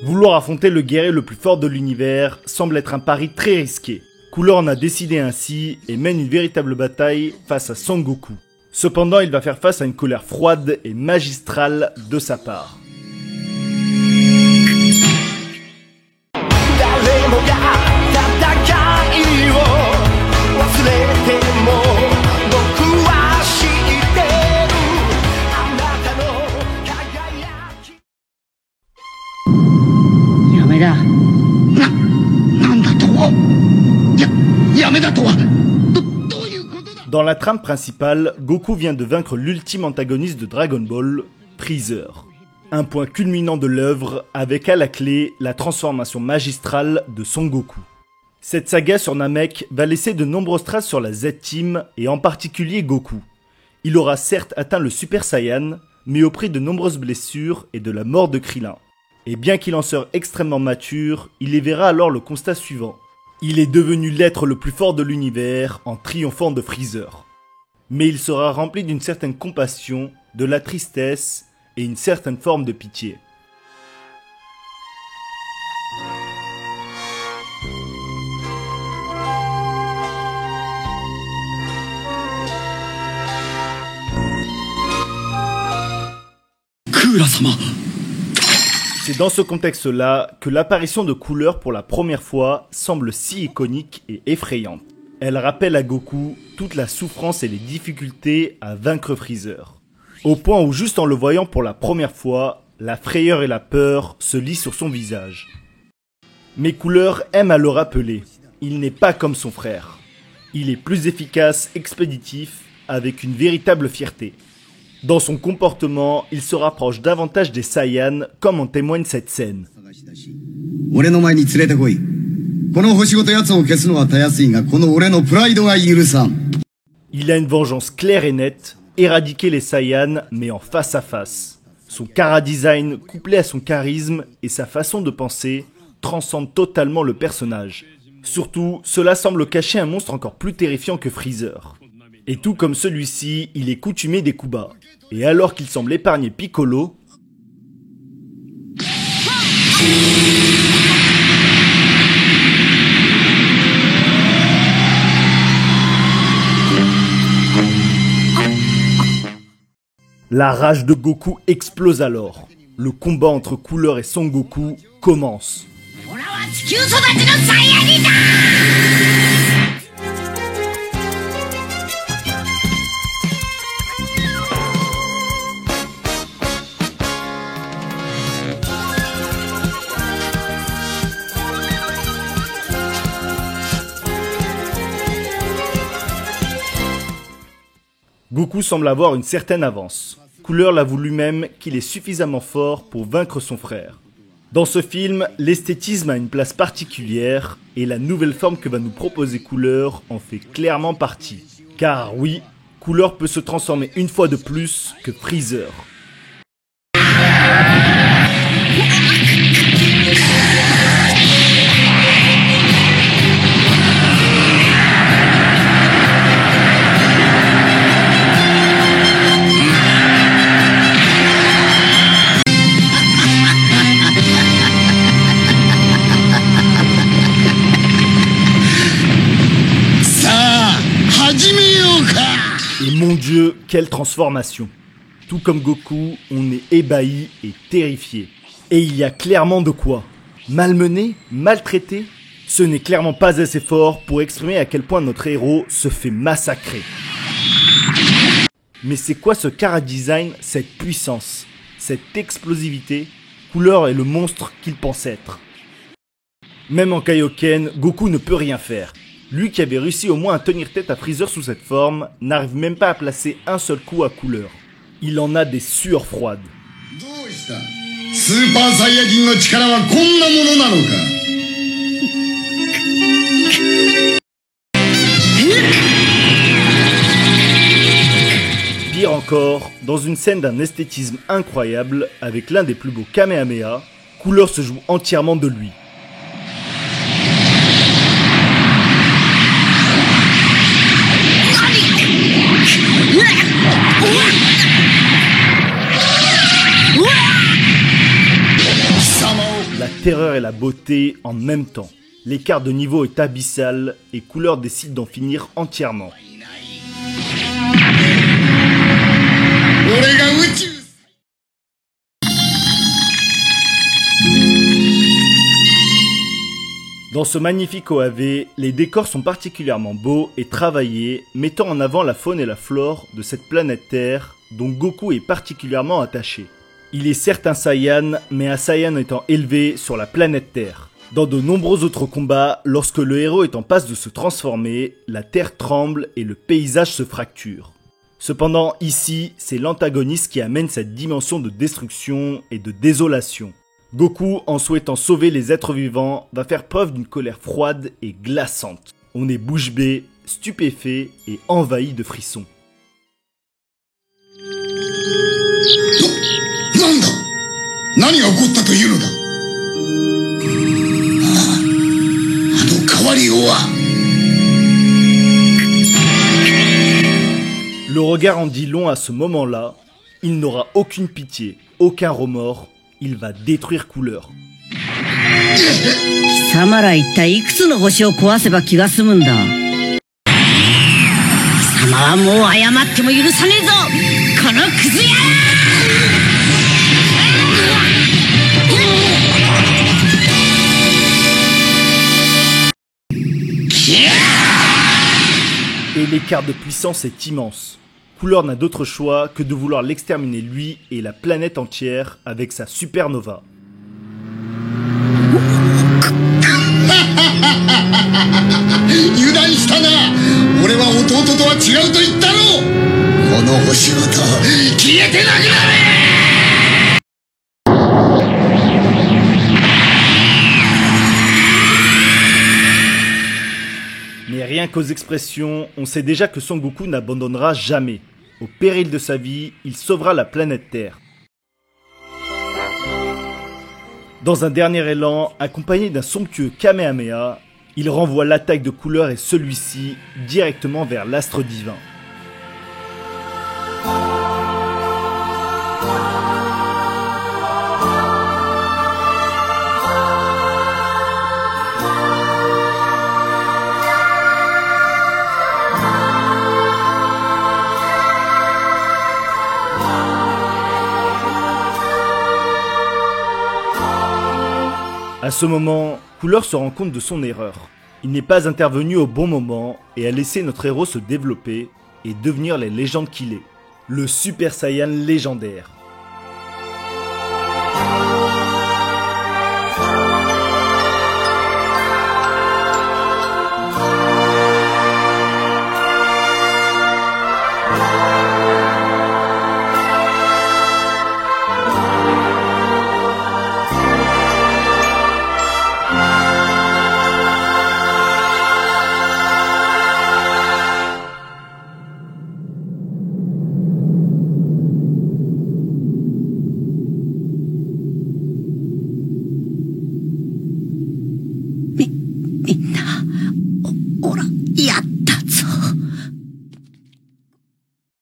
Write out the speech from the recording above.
Vouloir affronter le guerrier le plus fort de l'univers semble être un pari très risqué. Cooler en a décidé ainsi et mène une véritable bataille face à Son Goku. Cependant, il va faire face à une colère froide et magistrale de sa part. Dans la trame principale, Goku vient de vaincre l'ultime antagoniste de Dragon Ball, Freezer. Un point culminant de l'œuvre avec à la clé la transformation magistrale de Son Goku. Cette saga sur Namek va laisser de nombreuses traces sur la Z-Team et en particulier Goku. Il aura certes atteint le Super Saiyan, mais au prix de nombreuses blessures et de la mort de Krillin. Et bien qu'il en soit extrêmement mature, il y verra alors le constat suivant. Il est devenu l'être le plus fort de l'univers en triomphant de Freezer. Mais il sera rempli d'une certaine compassion, de la tristesse et une certaine forme de pitié. C'est dans ce contexte-là que l'apparition de Cooler pour la première fois semble si iconique et effrayante. Elle rappelle à Goku toute la souffrance et les difficultés à vaincre Freezer. Au point où juste en le voyant pour la première fois, la frayeur et la peur se lisent sur son visage. Mais Cooler aime à le rappeler, il n'est pas comme son frère. Il est plus efficace, expéditif, avec une véritable fierté. Dans son comportement, il se rapproche davantage des Saiyans, comme en témoigne cette scène. Il a une vengeance claire et nette, éradiquer les Saiyans, mais en face à face. Son chara-design, couplé à son charisme et sa façon de penser, transcende totalement le personnage. Surtout, cela semble cacher un monstre encore plus terrifiant que Freezer. Et tout comme celui-ci, il est coutumé des coups bas. Et alors qu'il semble épargner Piccolo, la rage de Goku explose alors. Le combat entre Cooler et Son Goku commence. Goku semble avoir une certaine avance. Cooler l'avoue lui-même qu'il est suffisamment fort pour vaincre son frère. Dans ce film, l'esthétisme a une place particulière et la nouvelle forme que va nous proposer Cooler en fait clairement partie. Car oui, Cooler peut se transformer une fois de plus que Freezer. Et mon Dieu, quelle transformation! Tout comme Goku, on est ébahi et terrifié. Et il y a clairement de quoi. Malmené, maltraité, ce n'est clairement pas assez fort pour exprimer à quel point notre héros se fait massacrer. Mais c'est quoi ce chara-design, cette puissance, cette explosivité? Cooler est le monstre qu'il pense être. Même en Kaioken, Goku ne peut rien faire. Lui qui avait réussi au moins à tenir tête à Freezer sous cette forme, n'arrive même pas à placer un seul coup à Cooler. Il en a des sueurs froides. Pire encore, dans une scène d'un esthétisme incroyable, avec l'un des plus beaux Kamehameha, Cooler se joue entièrement de lui. La terreur et la beauté en même temps. L'écart de niveau est abyssal et Cooler décide d'en finir entièrement. Dans ce magnifique OAV, les décors sont particulièrement beaux et travaillés, mettant en avant la faune et la flore de cette planète Terre, dont Goku est particulièrement attaché. Il est certes un Saiyan, mais un Saiyan étant élevé sur la planète Terre. Dans de nombreux autres combats, lorsque le héros est en passe de se transformer, la Terre tremble et le paysage se fracture. Cependant, ici, c'est l'antagoniste qui amène cette dimension de destruction et de désolation. Goku, en souhaitant sauver les êtres vivants, va faire preuve d'une colère froide et glaçante. On est bouche bée, stupéfait et envahi de frissons. Le regard en dit long à ce moment-là. Il n'aura aucune pitié, aucun remords. Il va détruire Cooler. 貴様ら一体いくつの星を壊せば気が済むんだ。貴様はもう謝っても許さねえぞ、このクズ野郎。Et l'écart de puissance est immense. Cooler n'a d'autre choix que de vouloir l'exterminer lui et la planète entière avec sa supernova. 油断したな。俺は弟とは違うと言ったろう。この星ごと消えてなくなれ。 Mais rien qu'aux expressions, on sait déjà que Son Goku n'abandonnera jamais. Au péril de sa vie, il sauvera la planète Terre. Dans un dernier élan, accompagné d'un somptueux Kamehameha, il renvoie l'attaque de Cooler et celui-ci directement vers l'astre divin. À ce moment, Cooler se rend compte de son erreur. Il n'est pas intervenu au bon moment et a laissé notre héros se développer et devenir la légende qu'il est. Le Super Saiyan légendaire.